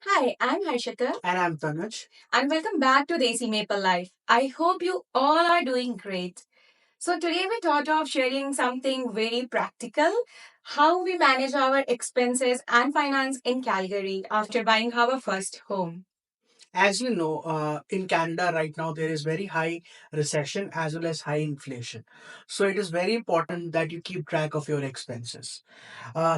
Hi, I'm Harshita. And I'm Tanuj. And welcome back to Desi Maple Life. I hope you all are doing great. So today we thought of sharing something very practical, how we manage our expenses and finance in Calgary after buying our first home. As you know, in Canada right now, there is very high recession as well as high inflation. So it is very important that you keep track of your expenses.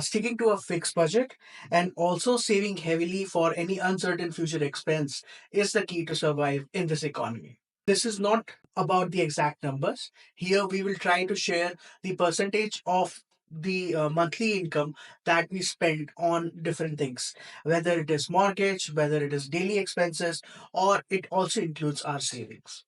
Sticking to a fixed budget and also saving heavily for any uncertain future expense is the key to survive in this economy. This is not about the exact numbers. Here we will try to share the percentage of the monthly income that we spend on different things, whether it is mortgage, whether it is daily expenses, or it also includes our savings.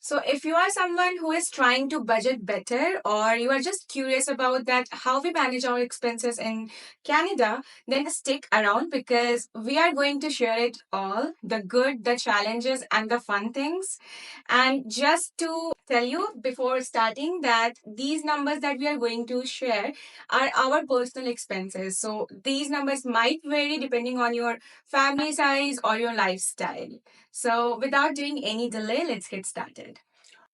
So, if you are someone who is trying to budget better or you are just curious about that how we manage our expenses in Canada, then stick around because we are going to share it all, the good, the challenges and the fun things. And just to tell you before starting that these numbers that we are going to share are our personal expenses. So, these numbers might vary depending on your family size or your lifestyle. So, without doing any delay, let's get started.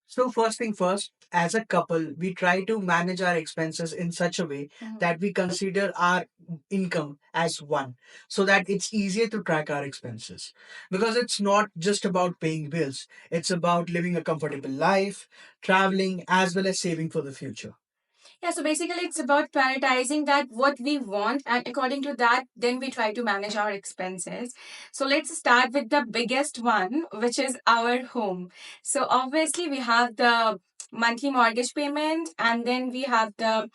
So, first thing first, as a couple, we try to manage our expenses in such a way that we consider our income as one so that it's easier to track our expenses. Because it's not just about paying bills, it's about living a comfortable life, traveling, as well as saving for the future. Yeah, so basically it's about prioritizing that what we want and according to that then we try to manage our expenses. So let's start with the biggest one which is our home. So obviously we have the monthly mortgage payment and then we have the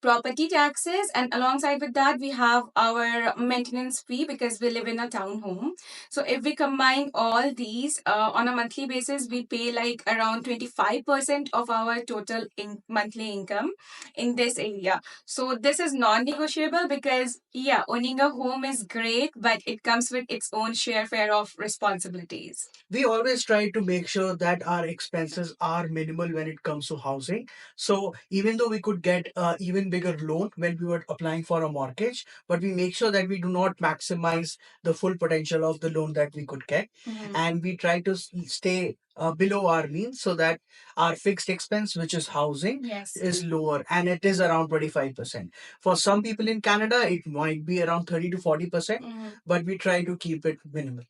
property taxes and alongside with that we have our maintenance fee because we live in a townhome. So if we combine all these on a monthly basis we pay like around 25% of our total monthly income in this area. So this is non-negotiable because yeah, owning a home is great, but it comes with its own share of responsibilities. We always try to make sure that our expenses are minimal when it comes to housing. So even though we could get a even bigger loan when we were applying for a mortgage, but we make sure that we do not maximize the full potential of the loan that we could get, and we try to stay below our means so that our fixed expense, which is housing, Yes. is lower, and it is around 25%. For some people in Canada, it might be around 30 to 40%, but we try to keep it minimal.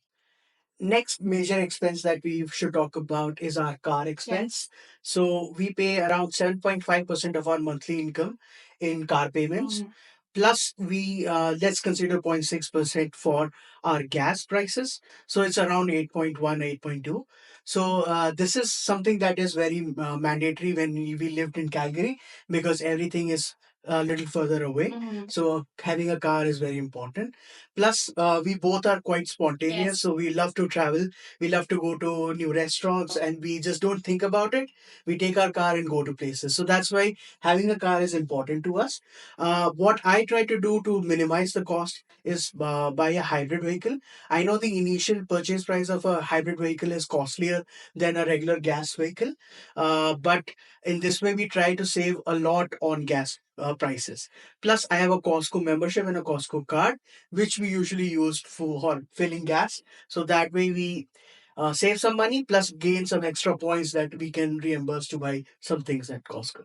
Next major expense that we should talk about is our car expense. So we pay around 7.5% of our monthly income in car payments. Plus, we let's consider 0.6% for our gas prices. So it's around 8.1, 8.2. So this is something that is very mandatory when we lived in Calgary because everything is a little further away. So having a car is very important. Plus, we both are quite spontaneous. Yes. So we love to travel. We love to go to new restaurants and we just don't think about it. We take our car and go to places. So that's why having a car is important to us. What I try to do to minimize the cost is buy a hybrid vehicle. I know the initial purchase price of a hybrid vehicle is costlier than a regular gas vehicle, but in this way we try to save a lot on gas prices. Plus, I have a Costco membership and a Costco card, which we usually use for filling gas. So that way we save some money plus gain some extra points that we can reimburse to buy some things at Costco.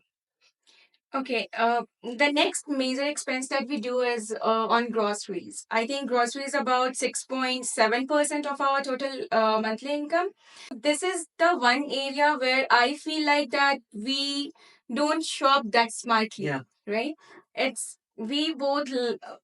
Okay, the next major expense that we do is on groceries. I think groceries about 6.7% of our total monthly income. So this is the one area where I feel like that we don't shop that smartly, yeah, right? It's we both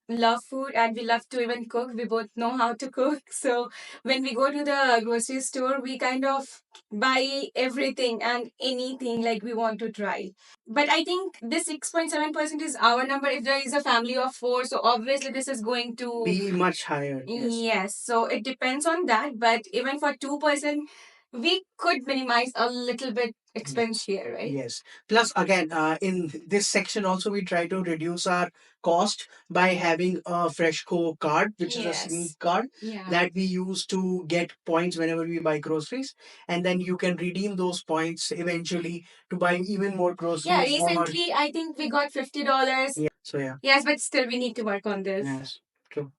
love food and we love to even cook. We both know how to cook. So when we go to the grocery store, we kind of buy everything and anything like we want to try. But I think this 6.7% is our number. If there is a family of four, so obviously this is going to Be much higher. Yes. yes. So it depends on that. But even for 2%, we could minimize a little bit expense here, right? Yes. Plus, again, in this section also we try to reduce our cost by having a Freshco card, which is a sneak Yes. card Yeah. that we use to get points whenever we buy groceries, and then you can redeem those points eventually to buy even more groceries. Yeah, Or recently I think we got $50. yeah. So yeah. Yes, but still we need to work on this. Yes. True.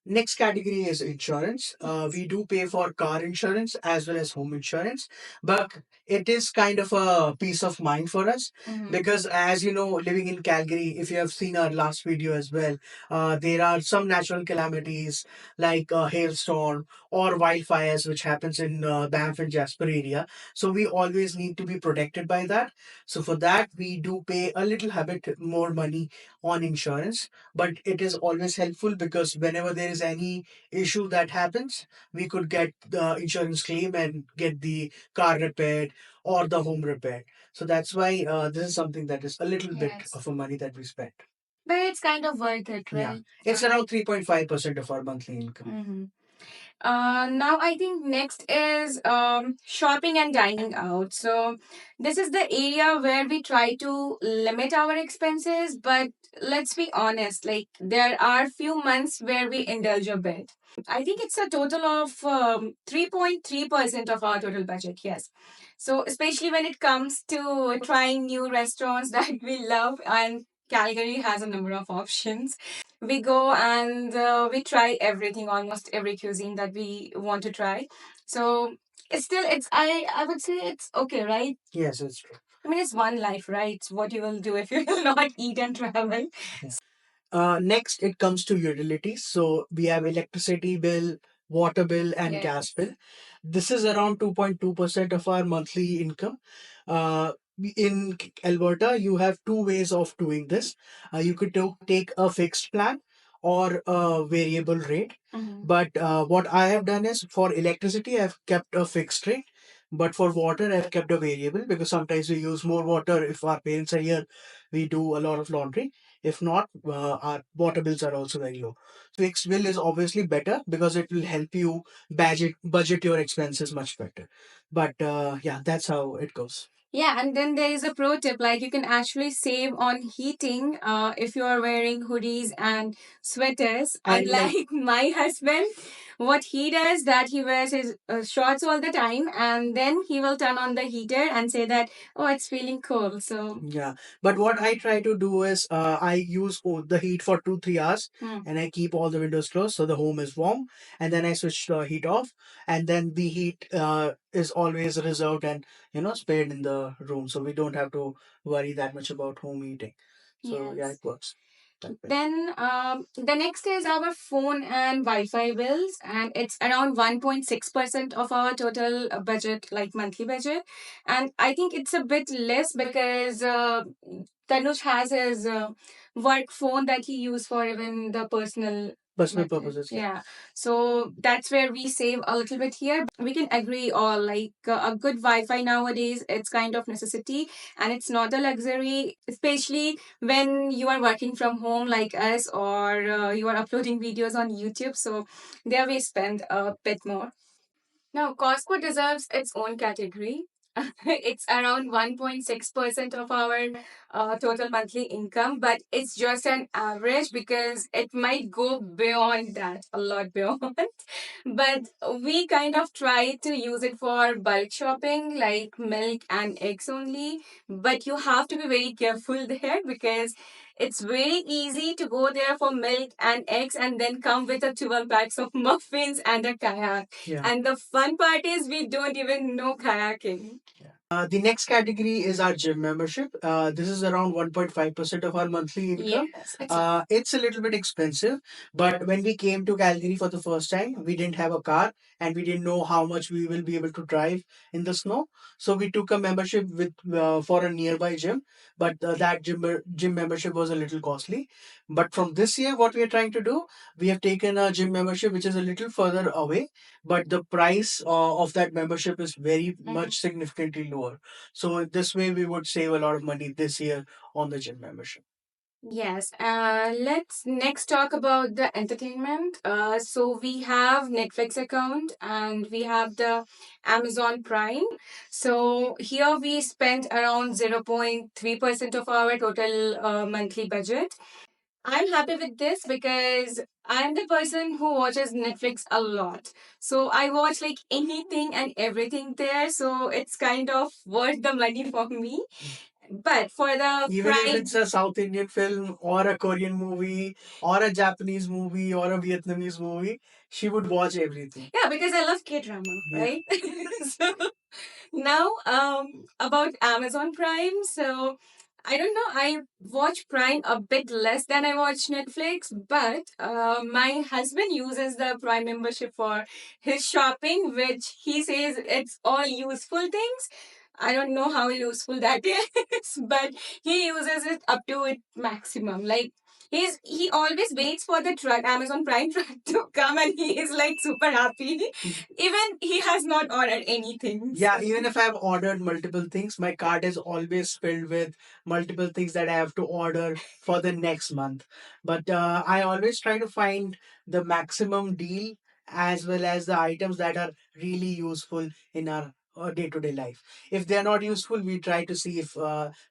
Next category is insurance. We do pay for car insurance as well as home insurance, but it is kind of a peace of mind for us. Because, as you know, living in Calgary, if you have seen our last video as well, there are some natural calamities like hailstorm or wildfires, which happens in Banff and Jasper area. So we always need to be protected by that. So for that, we do pay a little bit more money on insurance, but it is always helpful because whenever there is any issue that happens, we could get the insurance claim and get the car repaired or the home repaired. So that's why this is something that is a little bit Yes. of a money that we spend. But it's kind of worth it, Yeah, right? it's around 3.5% of our monthly income. Now I think next is shopping and dining out. So this is the area where we try to limit our expenses, but let's be honest, like there are few months where we indulge a bit. I think it's a total of 3.3% of our total budget. Yes. So especially when it comes to trying new restaurants that we love, and Calgary has a number of options, we go and we try everything, almost every cuisine that we want to try. So it's still, it's, I would say it's okay, right? Yes, it's true. I mean, it's one life, right? It's what you will do if you will not eat and travel. Next, it comes to utilities. So we have electricity bill, water bill, and gas bill. This is around 2.2% of our monthly income. In Alberta, you have two ways of doing this. You could take a fixed plan or a variable rate. But what I have done is for electricity, I've kept a fixed rate. But for water, I've kept a variable because sometimes we use more water. If our parents are here, we do a lot of laundry. If not, our water bills are also very low. Fixed bill is obviously better because it will help you budget your expenses much better. But yeah, that's how it goes. Yeah, and then there is a pro tip, like you can actually save on heating if you are wearing hoodies and sweaters. And like Unlike my husband, what he does that he wears his shorts all the time, and then he will turn on the heater and say that, oh, it's feeling cold. So yeah, but what I try to do is I use the heat for 2 3 hours, and I keep all the windows closed so the home is warm, and then I switch the heat off, and then the heat is always reserved and spared in the room, so we don't have to worry that much about home heating. So yeah, yes, it works that way. Then the next is our phone and Wi-Fi bills, and it's around 1.6% of our total budget, like monthly budget. And I think it's a bit less because Tanuj has his work phone that he used for even the personal purposes. Yeah. So that's where we save a little bit here. We can agree all, like a good Wi-Fi nowadays, it's kind of necessity and it's not a luxury, especially when you are working from home like us, or you are uploading videos on YouTube. So there we spend a bit more. Now, Costco deserves its own category. It's around 1.6% of our total monthly income, but it's just an average because it might go beyond that, a lot beyond. But we kind of try to use it for bulk shopping, like milk and eggs only. But you have to be very careful there because it's very easy to go there for milk and eggs and then come with a 12 packs of muffins and a kayak. Yeah. And the fun part is we don't even know kayaking. The next category is our gym membership. This is around 1.5% of our monthly income. Yes. It's a little bit expensive, but when we came to Calgary for the first time, we didn't have a car and we didn't know how much we will be able to drive in the snow. So we took a membership with for a nearby gym, but that gym membership was a little costly. But from this year, what we are trying to do, we have taken a gym membership which is a little further away, but the price of that membership is very much significantly lower. So this way we would save a lot of money this year on the gym membership. Yes, let's next talk about the entertainment. So we have Netflix account and we have the Amazon Prime. So here we spend around 0.3% of our total monthly budget. I'm happy with this because I'm the person who watches Netflix a lot. So I watch like anything and everything there. So it's kind of worth the money for me. But for the Even if Prime, it's a South Indian film or a Korean movie or a Japanese movie or a Vietnamese movie, she would watch everything. yeah, because I love K drama, Yeah. right? So now, about Amazon Prime. So I don't know. I watch Prime a bit less than I watch Netflix, but my husband uses the Prime membership for his shopping, which he says it's all useful things. I don't know how useful that is, but he uses it up to its maximum. Like he always waits for the truck, Amazon Prime truck to come, and he is like super happy. Even he has not ordered anything. Yeah, even if I've ordered multiple things, my cart is always filled with multiple things that I have to order for the next month. But I always try to find the maximum deal as well as the items that are really useful in our day-to-day life. If they're not useful, we try to see if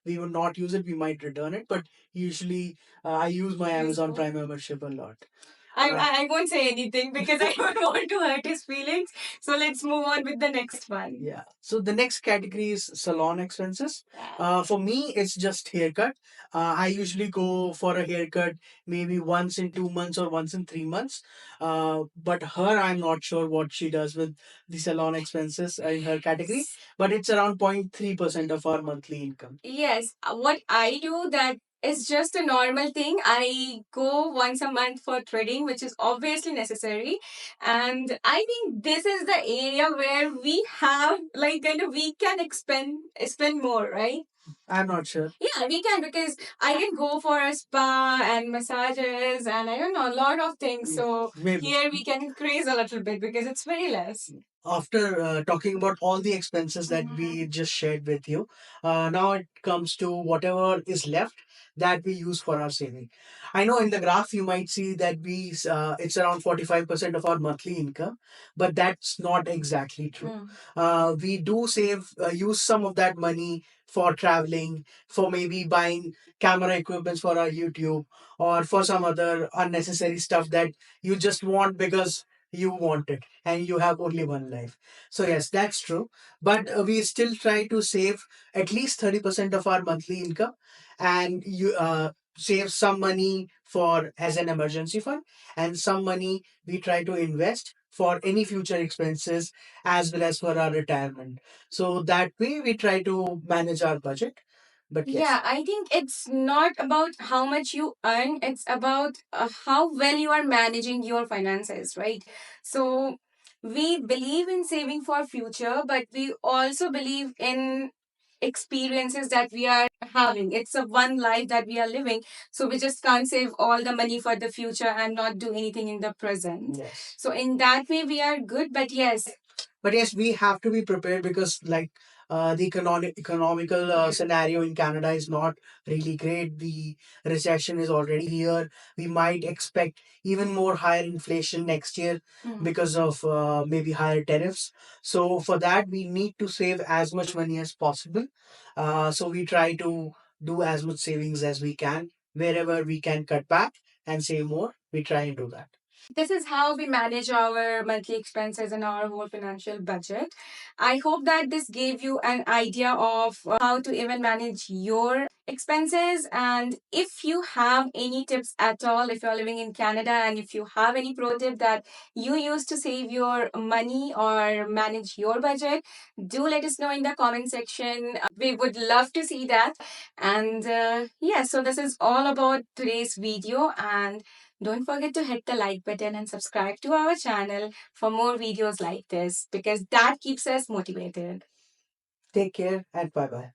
we would not use it, we might return it. But usually, I use my Amazon Useful. Prime membership a lot. I won't say anything because I don't want to hurt his feelings. So let's move on with the next one. Yeah. So the next category is salon expenses. For me, it's just haircut. I usually go for a haircut maybe once in 2 months or once in 3 months. But her, I'm not sure what she does with the salon expenses in her category, but it's around 0.3% of our monthly income. Yes, what I do that is just a normal thing. I go once a month for threading, which is obviously necessary. And I think this is the area where we have like kind of we can spend more, right? I'm not sure. Yeah, we can because I can go for a spa and massages and I don't know a lot of things. So Maybe. here we can increase a little bit because it's very less. After talking about all the expenses that we just shared with you, now it comes to whatever is left that we use for our saving. I know in the graph you might see that it's around 45% of our monthly income, but that's not exactly true. We do use some of that money for traveling, for maybe buying camera equipments for our YouTube, or for some other unnecessary stuff that you just want because you want it and you have only one life. So yes, that's true, but we still try to save at least 30% of our monthly income, and you save some money for as an emergency fund, and some money we try to invest for any future expenses as well as for our retirement. So that way we try to manage our budget. But yes. Yeah, I think it's not about how much you earn, it's about how well you are managing your finances, right? So we believe in saving for future, but we also believe in experiences that we are having. It's a one life that we are living, so we just can't save all the money for the future and not do anything in the present. Yes. So in that way we are good, But yes, we have to be prepared because, like, the economical scenario in Canada is not really great. The recession is already here. We might expect even more higher inflation next year because of maybe higher tariffs. So for that, we need to save as much money as possible. So we try to do as much savings as we can. Wherever we can cut back and save more, we try and do that. this is how we manage our monthly expenses and our whole financial budget. I hope that this gave you an idea of how to even manage your expenses. And if you have any tips at all, if you're living in Canada and if you have any pro tip that you use to save your money or manage your budget, do let us know in the comment section. We would love to see that. And yeah, so this is all about today's video. And don't forget to hit the like button and subscribe to our channel for more videos like this because that keeps us motivated. Take care and bye bye.